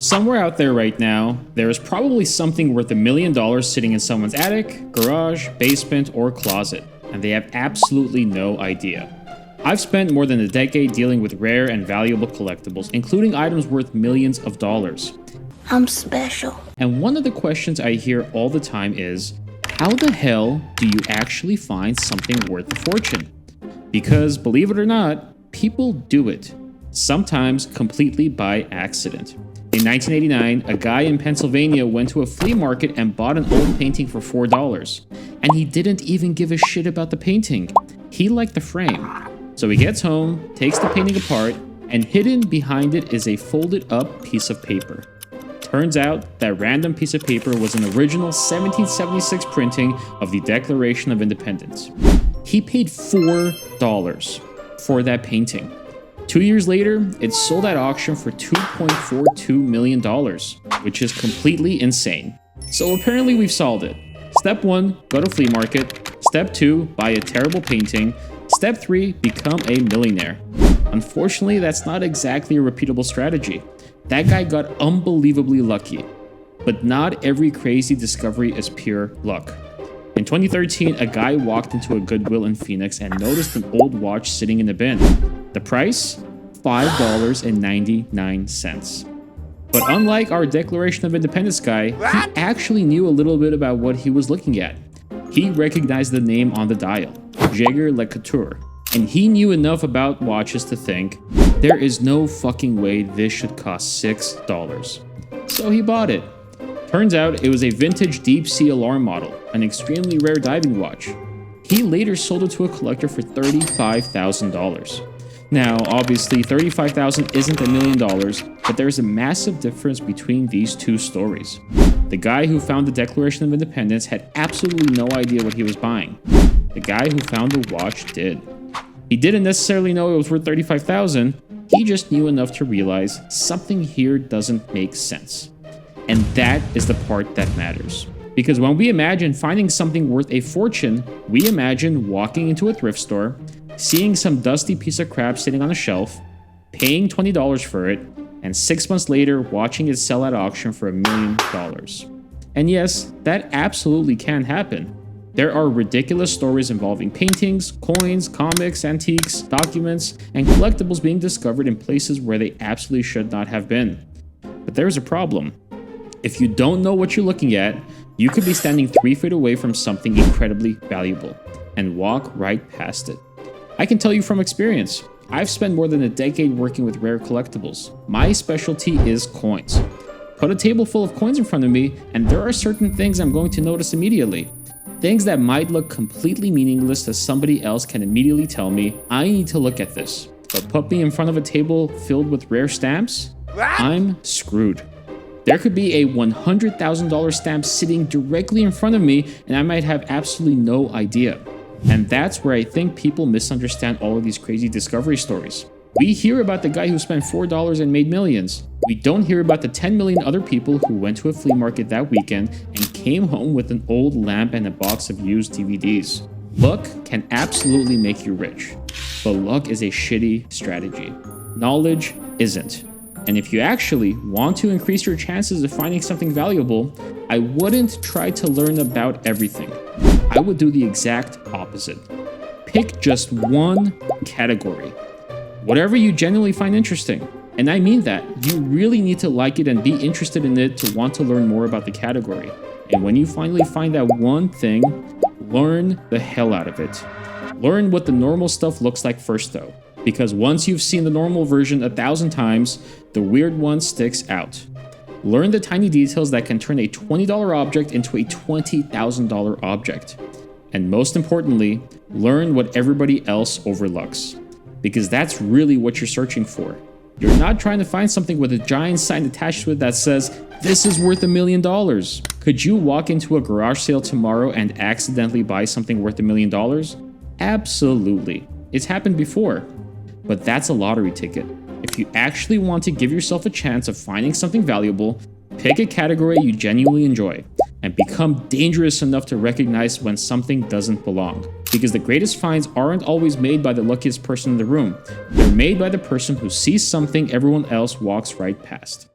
Somewhere out there right now, there is probably something worth $1 million sitting in someone's attic, garage, basement, or closet, and they have absolutely no idea. I've spent more than a decade dealing with rare and valuable collectibles, including items worth millions of dollars. I'm special. And one of the questions I hear all the time is, how the hell do you actually find something worth a fortune? Because, believe it or not, people do it, sometimes completely by accident. In 1989, a guy in Pennsylvania went to a flea market and bought an old painting for $4. And he didn't even give a shit about the painting. He liked the frame. So he gets home, takes the painting apart, and hidden behind it is a folded up piece of paper. Turns out that random piece of paper was an original 1776 printing of the Declaration of Independence. He paid $4 for that painting. 2 years later, it sold at auction for $2.42 million, which is completely insane. So apparently we've solved it. Step 1, go to flea market. Step 2, buy a terrible painting. Step 3, become a millionaire. Unfortunately, that's not exactly a repeatable strategy. That guy got unbelievably lucky. But not every crazy discovery is pure luck. In 2013, a guy walked into a Goodwill in Phoenix and noticed an old watch sitting in a bin. The price? $5.99. But unlike our Declaration of Independence guy, he actually knew a little bit about what he was looking at. He recognized the name on the dial, Jaeger LeCouture, and he knew enough about watches to think, there is no fucking way this should cost $6. So he bought it. Turns out it was a vintage deep sea alarm model, an extremely rare diving watch. He later sold it to a collector for $35,000. Now, obviously, $35,000 isn't $1 million, but there's a massive difference between these two stories. The guy who found the Declaration of Independence had absolutely no idea what he was buying. The guy who found the watch did. He didn't necessarily know it was worth $35,000, he just knew enough to realize something here doesn't make sense. And that is the part that matters. Because when we imagine finding something worth a fortune, we imagine walking into a thrift store, seeing some dusty piece of crap sitting on a shelf, paying $20 for it, and 6 months later watching it sell at auction for $1 million. And yes, that absolutely can happen. There are ridiculous stories involving paintings, coins, comics, antiques, documents, and collectibles being discovered in places where they absolutely should not have been. But there's a problem. If you don't know what you're looking at, you could be standing 3 feet away from something incredibly valuable and walk right past it. I can tell you from experience, I've spent more than a decade working with rare collectibles. My specialty is coins. Put a table full of coins in front of me, and there are certain things I'm going to notice immediately. Things that might look completely meaningless to somebody else can immediately tell me, I need to look at this. But put me in front of a table filled with rare stamps, I'm screwed. There could be a $100,000 stamp sitting directly in front of me, and I might have absolutely no idea. And that's where I think people misunderstand all of these crazy discovery stories. We hear about the guy who spent $4 and made millions. We don't hear about the 10 million other people who went to a flea market that weekend and came home with an old lamp and a box of used DVDs. Luck can absolutely make you rich, but luck is a shitty strategy. Knowledge isn't. And if you actually want to increase your chances of finding something valuable, I wouldn't try to learn about everything. I would do the exact opposite. Pick just one category. Whatever you genuinely find interesting. And I mean that. You really need to like it and be interested in it to want to learn more about the category. And when you finally find that one thing, learn the hell out of it. Learn what the normal stuff looks like first though. Because once you've seen the normal version 1,000 times, the weird one sticks out. Learn the tiny details that can turn a $20 object into a $20,000 object. And most importantly, learn what everybody else overlooks. Because that's really what you're searching for. You're not trying to find something with a giant sign attached to it that says, this is worth $1 million. Could you walk into a garage sale tomorrow and accidentally buy something worth $1 million? Absolutely. It's happened before. But that's a lottery ticket. If you actually want to give yourself a chance of finding something valuable, pick a category you genuinely enjoy, and become dangerous enough to recognize when something doesn't belong. Because the greatest finds aren't always made by the luckiest person in the room. They're made by the person who sees something everyone else walks right past.